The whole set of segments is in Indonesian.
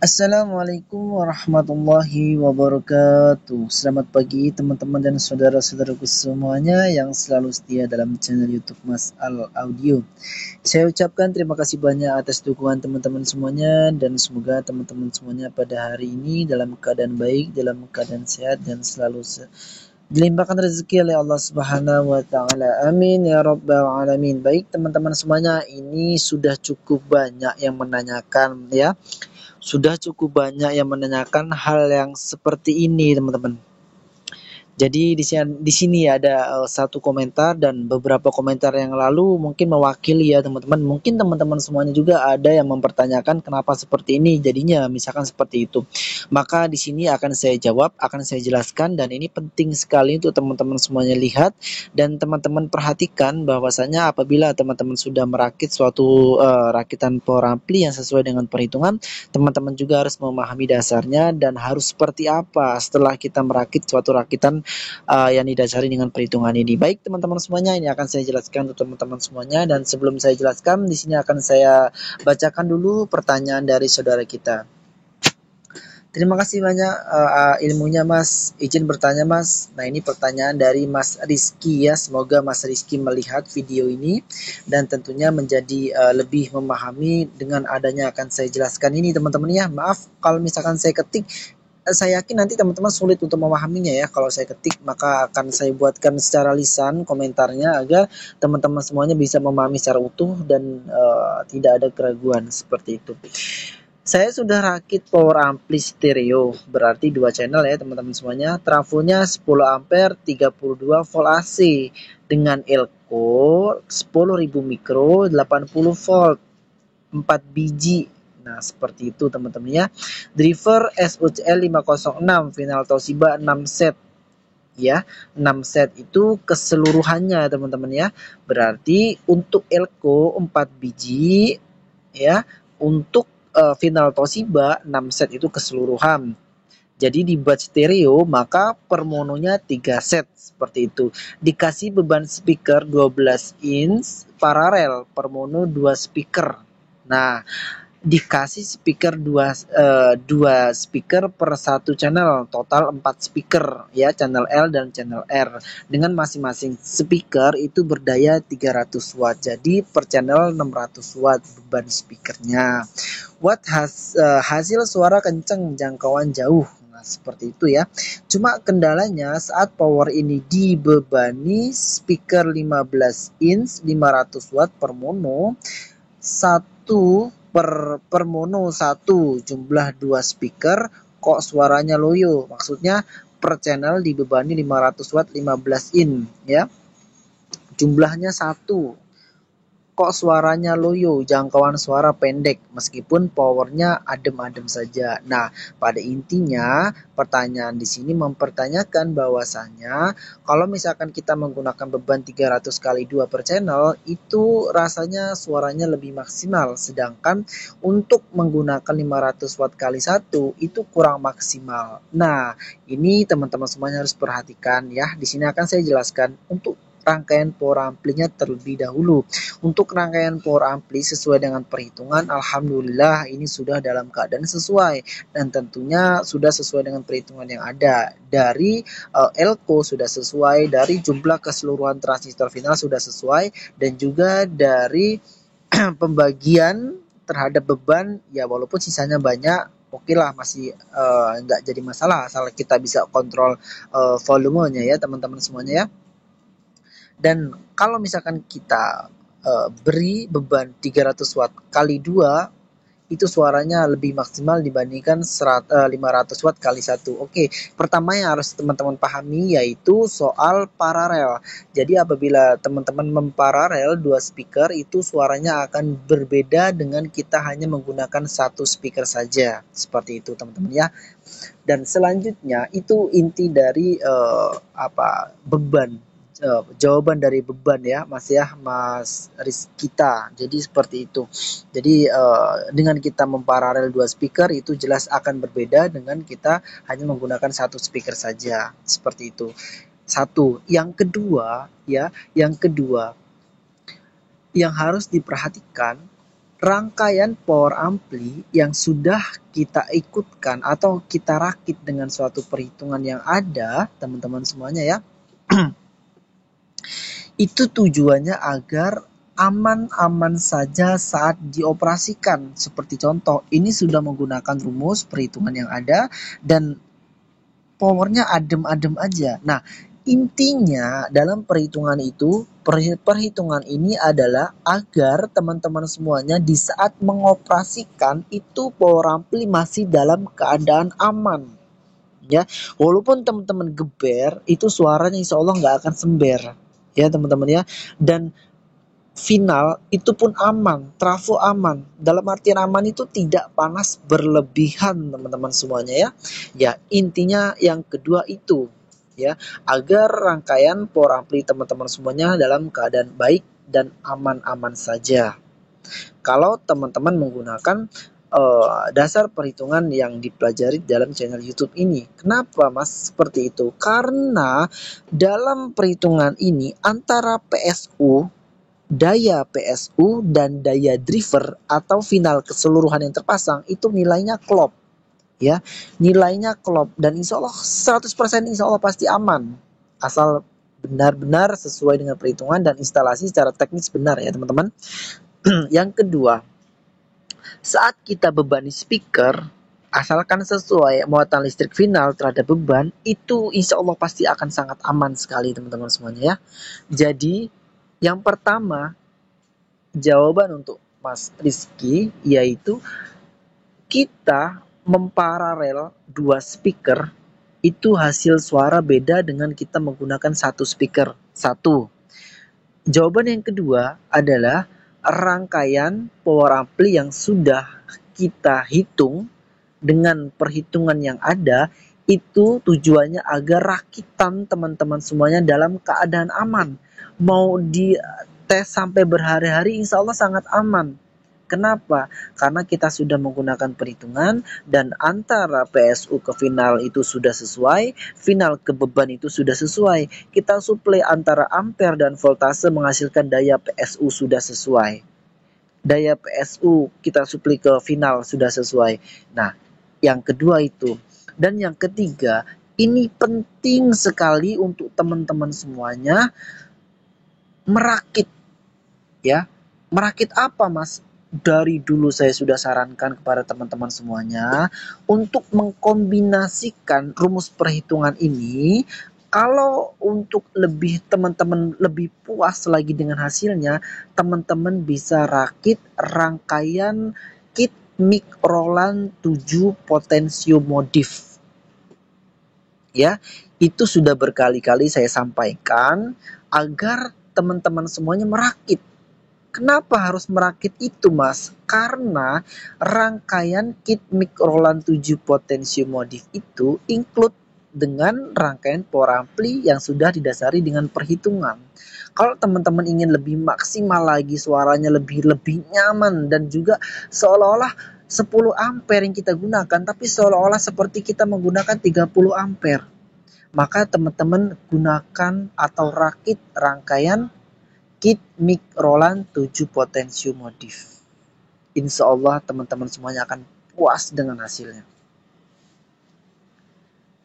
Assalamualaikum warahmatullahi wabarakatuh. Selamat pagi teman-teman dan saudara-saudaraku semuanya yang selalu setia dalam channel YouTube Mas Al Audio. Saya ucapkan terima kasih banyak atas dukungan teman-teman semuanya dan semoga teman-teman semuanya pada hari ini dalam keadaan baik, dalam keadaan sehat dan selalu dilimpahkan rezeki oleh Allah Subhanahu wa taala. Amin ya rabbal alamin. Baik teman-teman semuanya, ini sudah cukup banyak yang menanyakan ya. Sudah cukup banyak yang menanyakan hal yang seperti ini, teman-teman. Jadi di sini ada satu komentar dan beberapa komentar yang lalu mungkin mewakili ya teman-teman. Mungkin teman-teman semuanya juga ada yang mempertanyakan kenapa seperti ini jadinya misalkan seperti itu. Maka di sini akan saya jawab, akan saya jelaskan dan ini penting sekali untuk teman-teman semuanya lihat dan teman-teman perhatikan bahwasanya apabila teman-teman sudah merakit suatu rakitan power ampli yang sesuai dengan perhitungan, teman-teman juga harus memahami dasarnya dan harus seperti apa setelah kita merakit suatu rakitan yang didasari dengan perhitungan ini. Baik teman-teman semuanya, ini akan saya jelaskan untuk teman-teman semuanya dan sebelum saya jelaskan di sini akan saya bacakan dulu pertanyaan dari saudara kita. Terima kasih banyak ilmunya Mas. Izin bertanya Mas. Nah ini pertanyaan dari Mas Rizky ya. Semoga Mas Rizky melihat video ini dan tentunya menjadi lebih memahami dengan adanya akan saya jelaskan ini teman-teman ya. Maaf kalau misalkan saya ketik, saya yakin nanti teman-teman sulit untuk memahaminya ya. Kalau saya ketik maka akan saya buatkan secara lisan komentarnya agar teman-teman semuanya bisa memahami secara utuh dan tidak ada keraguan seperti itu. Saya sudah rakit power ampli stereo, berarti dua channel ya teman-teman semuanya. Trafonya 10 ampere 32 volt AC dengan elko 10.000 mikro 80 volt 4 biji. Nah, seperti itu teman-teman ya. Driver SUCL 506, final Toshiba 6 set ya. 6 set itu keseluruhannya teman-teman ya. Berarti untuk elko 4 biji ya. Untuk final Toshiba 6 set itu keseluruhan. Jadi dibuat stereo maka per mononya 3 set seperti itu. Dikasih beban speaker 12 inch paralel per mono 2 speaker. Nah, dikasih speaker dua speaker per satu channel, total 4 speaker ya, channel L dan channel R dengan masing-masing speaker itu berdaya 300 watt. Jadi per channel 600 watt beban speakernya. Hasil suara kenceng, jangkauan jauh. Nah, seperti itu ya. Cuma kendalanya saat power ini dibebani speaker 15 inch 500 watt per mono, satu per mono satu jumlah dua speaker kok suaranya loyo. Maksudnya per channel dibebani 500 watt 15 in ya. Jumlahnya satu. Kok suaranya loyo, jangkauan suara pendek meskipun powernya adem-adem saja. Nah, pada intinya pertanyaan di sini mempertanyakan bahwasanya kalau misalkan kita menggunakan beban 300 kali 2 per channel itu rasanya suaranya lebih maksimal, sedangkan untuk menggunakan 500 watt kali 1 itu kurang maksimal. Nah, ini teman-teman semuanya harus perhatikan ya. Di sini akan saya jelaskan untuk rangkaian power amplinya terlebih dahulu. Untuk rangkaian power ampli sesuai dengan perhitungan, alhamdulillah ini sudah dalam keadaan sesuai dan tentunya sudah sesuai dengan perhitungan yang ada. Dari elko sudah sesuai, dari jumlah keseluruhan transistor final sudah sesuai dan juga dari pembagian terhadap beban ya, walaupun sisanya banyak oke lah, masih nggak jadi masalah asal kita bisa kontrol volumenya ya teman-teman semuanya ya. Dan kalau misalkan kita beri beban 300 watt kali 2 itu suaranya lebih maksimal dibandingkan 500 watt kali 1. Oke, pertama yang harus teman-teman pahami yaitu soal paralel. Jadi apabila teman-teman memparalel dua speaker itu suaranya akan berbeda dengan kita hanya menggunakan satu speaker saja. Seperti itu teman-teman ya. Dan selanjutnya itu inti dari beban, jawaban dari beban ya Mas Rizkita. Jadi seperti itu. Jadi dengan kita memparalel dua speaker itu jelas akan berbeda dengan kita hanya menggunakan satu speaker saja. Seperti itu. Satu. Yang kedua yang harus diperhatikan rangkaian power ampli yang sudah kita ikutkan atau kita rakit dengan suatu perhitungan yang ada, teman-teman semuanya ya, itu tujuannya agar aman-aman saja saat dioperasikan. Seperti contoh, ini sudah menggunakan rumus perhitungan yang ada dan powernya adem-adem aja. Nah, intinya dalam perhitungan itu, perhitungan ini adalah agar teman-teman semuanya di saat mengoperasikan itu power ampli masih dalam keadaan aman. Ya, walaupun teman-teman geber, itu suaranya insya Allah nggak akan sember. Ya teman-teman ya. Dan final itu pun aman, trafo aman. Dalam artian aman itu tidak panas berlebihan teman-teman semuanya ya. Ya, intinya yang kedua itu ya, agar rangkaian power ampli teman-teman semuanya dalam keadaan baik dan aman-aman saja. Kalau teman-teman menggunakan dasar perhitungan yang dipelajari dalam channel YouTube ini. Kenapa Mas seperti itu? Karena dalam perhitungan ini antara PSU, daya PSU dan daya driver atau final keseluruhan yang terpasang itu nilainya klop ya, nilainya klop dan insya Allah 100% insya Allah pasti aman asal benar-benar sesuai dengan perhitungan dan instalasi secara teknis benar ya teman-teman. Yang kedua, saat kita bebani speaker, asalkan sesuai muatan listrik final terhadap beban, itu insya Allah pasti akan sangat aman sekali teman-teman semuanya ya. Jadi yang pertama, jawaban untuk Mas Rizky yaitu kita memparalel dua speaker itu hasil suara beda dengan kita menggunakan satu speaker. Satu. Jawaban yang kedua adalah rangkaian power ampli yang sudah kita hitung dengan perhitungan yang ada itu tujuannya agar rakitan teman-teman semuanya dalam keadaan aman. Mau di tes sampai berhari-hari insya Allah sangat aman. Kenapa? Karena kita sudah menggunakan perhitungan dan antara PSU ke final itu sudah sesuai, final ke beban itu sudah sesuai. Kita suplai antara ampere dan voltase menghasilkan daya PSU sudah sesuai. Daya PSU kita suplai ke final sudah sesuai. Nah, yang kedua itu. Dan yang ketiga, ini penting sekali untuk teman-teman semuanya merakit. Ya, merakit apa Mas? Dari dulu saya sudah sarankan kepada teman-teman semuanya untuk mengkombinasikan rumus perhitungan ini. Kalau untuk lebih teman-teman lebih puas lagi dengan hasilnya, teman-teman bisa rakit rangkaian kit mic Roland 7 Potensio Modif. Ya, itu sudah berkali-kali saya sampaikan agar teman-teman semuanya merakit. Kenapa harus merakit itu Mas? Karena rangkaian kit mic Roland 7 Potensio Modif itu include dengan rangkaian power ampli yang sudah didasari dengan perhitungan. Kalau teman-teman ingin lebih maksimal lagi, suaranya lebih nyaman dan juga seolah-olah 10 ampere yang kita gunakan, tapi seolah-olah seperti kita menggunakan 30 ampere. Maka teman-teman gunakan atau rakit rangkaian kit mic Roland 7 Potensio Modif. Insya Allah teman-teman semuanya akan puas dengan hasilnya.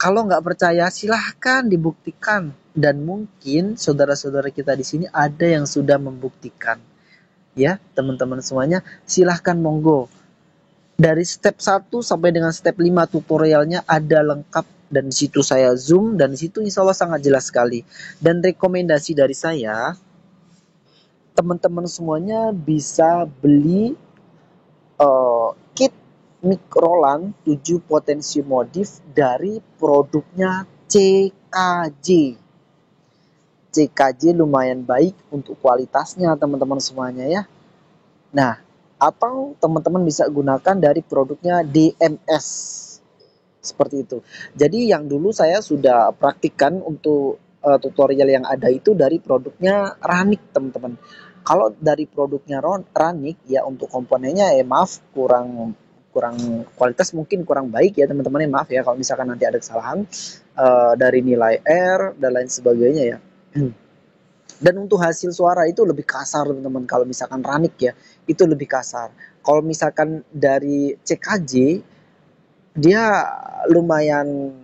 Kalau nggak percaya silahkan dibuktikan. Dan mungkin saudara-saudara kita di sini ada yang sudah membuktikan. Ya teman-teman semuanya silahkan monggo. Dari step 1 sampai dengan step 5 tutorialnya ada lengkap. Dan di situ saya zoom dan di situ insya Allah sangat jelas sekali. Dan rekomendasi dari saya, teman-teman semuanya bisa beli kit mic Roland 7 Potensio Modif dari produknya CKJ. CKJ lumayan baik untuk kualitasnya teman-teman semuanya ya. Nah, atau teman-teman bisa gunakan dari produknya DMS. Seperti itu. Jadi yang dulu saya sudah praktikkan untuk tutorial yang ada itu dari produknya Ranik teman-teman. Kalau dari produknya Ranik ya untuk komponennya maaf kurang kualitas mungkin kurang baik ya teman-teman, maaf ya kalau misalkan nanti ada kesalahan dari nilai R dan lain sebagainya ya. Dan untuk hasil suara itu lebih kasar teman-teman. Kalau misalkan Ranik ya, itu lebih kasar. Kalau misalkan dari CKJ, dia lumayan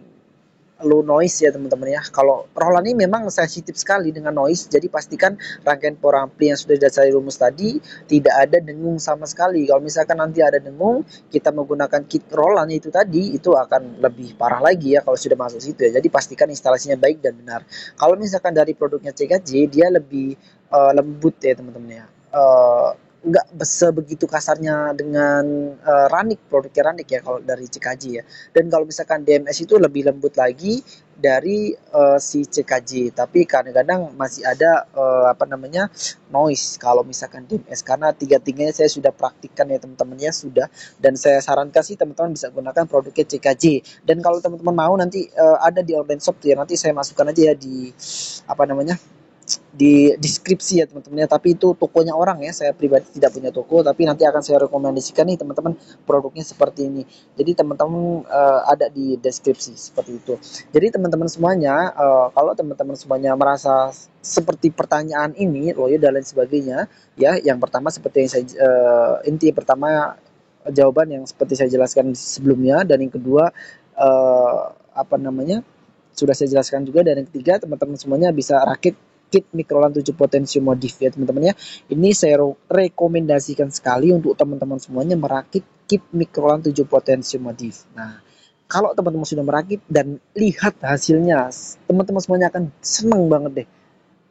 low noise ya teman-teman ya. Kalau Roland ini memang sensitif sekali dengan noise, jadi pastikan rangkaian power ampli yang sudah didasari rumus tadi tidak ada dengung sama sekali. Kalau misalkan nanti ada dengung, kita menggunakan kit Roland itu tadi, itu akan lebih parah lagi ya kalau sudah masuk situ ya. Jadi pastikan instalasinya baik dan benar. Kalau misalkan dari produknya CKJ, dia lebih lembut ya teman-teman ya. Nggak sebegitu kasarnya dengan Ranik, produknya Ranik ya kalau dari CKJ ya. Dan kalau misalkan DMS itu lebih lembut lagi dari si CKJ, tapi kadang-kadang masih ada apa namanya noise kalau misalkan DMS, karena tiga-tiganya saya sudah praktikkan ya teman-teman ya, sudah, dan saya sarankan sih teman-teman bisa gunakan produknya CKJ. Dan kalau teman-teman mau nanti ada di online shop ya, nanti saya masukkan aja ya di apa namanya di deskripsi ya teman-teman ya. Tapi itu tokonya orang ya, saya pribadi tidak punya toko, tapi nanti akan saya rekomendasikan nih teman-teman produknya seperti ini. Jadi teman-teman ada di deskripsi seperti itu. Jadi teman-teman semuanya, kalau teman-teman semuanya merasa seperti pertanyaan ini loh ya dan lain sebagainya ya, yang pertama seperti yang saya inti pertama jawaban yang seperti saya jelaskan sebelumnya, dan yang kedua apa namanya sudah saya jelaskan juga, dan yang ketiga teman-teman semuanya bisa rakit kit Microlan 7 Potentium Modif ya teman-teman ya. Ini saya rekomendasikan sekali untuk teman-teman semuanya merakit kit Microlan 7 Potentium Modif. Nah, kalau teman-teman sudah merakit dan lihat hasilnya, teman-teman semuanya akan senang banget deh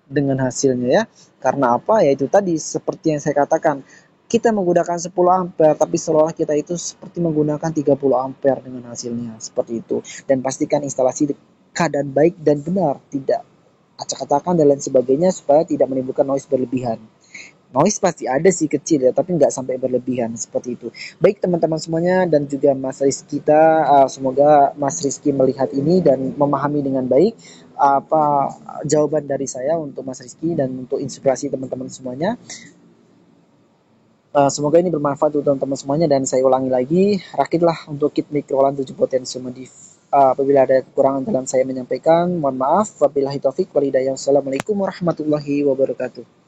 dengan hasilnya ya. Karena apa? Ya itu tadi seperti yang saya katakan, kita menggunakan 10 ampere tapi seolah kita itu seperti menggunakan 30 ampere dengan hasilnya seperti itu. Dan pastikan instalasi keadaan baik dan benar, tidak acak-acakan dan lain sebagainya, supaya tidak menimbulkan noise berlebihan. Noise pasti ada sih kecil ya, tapi nggak sampai berlebihan seperti itu. Baik teman-teman semuanya dan juga Mas Rizky kita, semoga Mas Rizky melihat ini dan memahami dengan baik apa jawaban dari saya untuk Mas Rizky dan untuk inspirasi teman-teman semuanya. Semoga ini bermanfaat untuk teman-teman semuanya, dan saya ulangi lagi, rakitlah untuk kit Microlan 7 Potentium Modif. Apabila ada kekurangan dalam saya menyampaikan, mohon maaf. Wabillahi taufik walhidayah. Wassalamualaikum warahmatullahi wabarakatuh.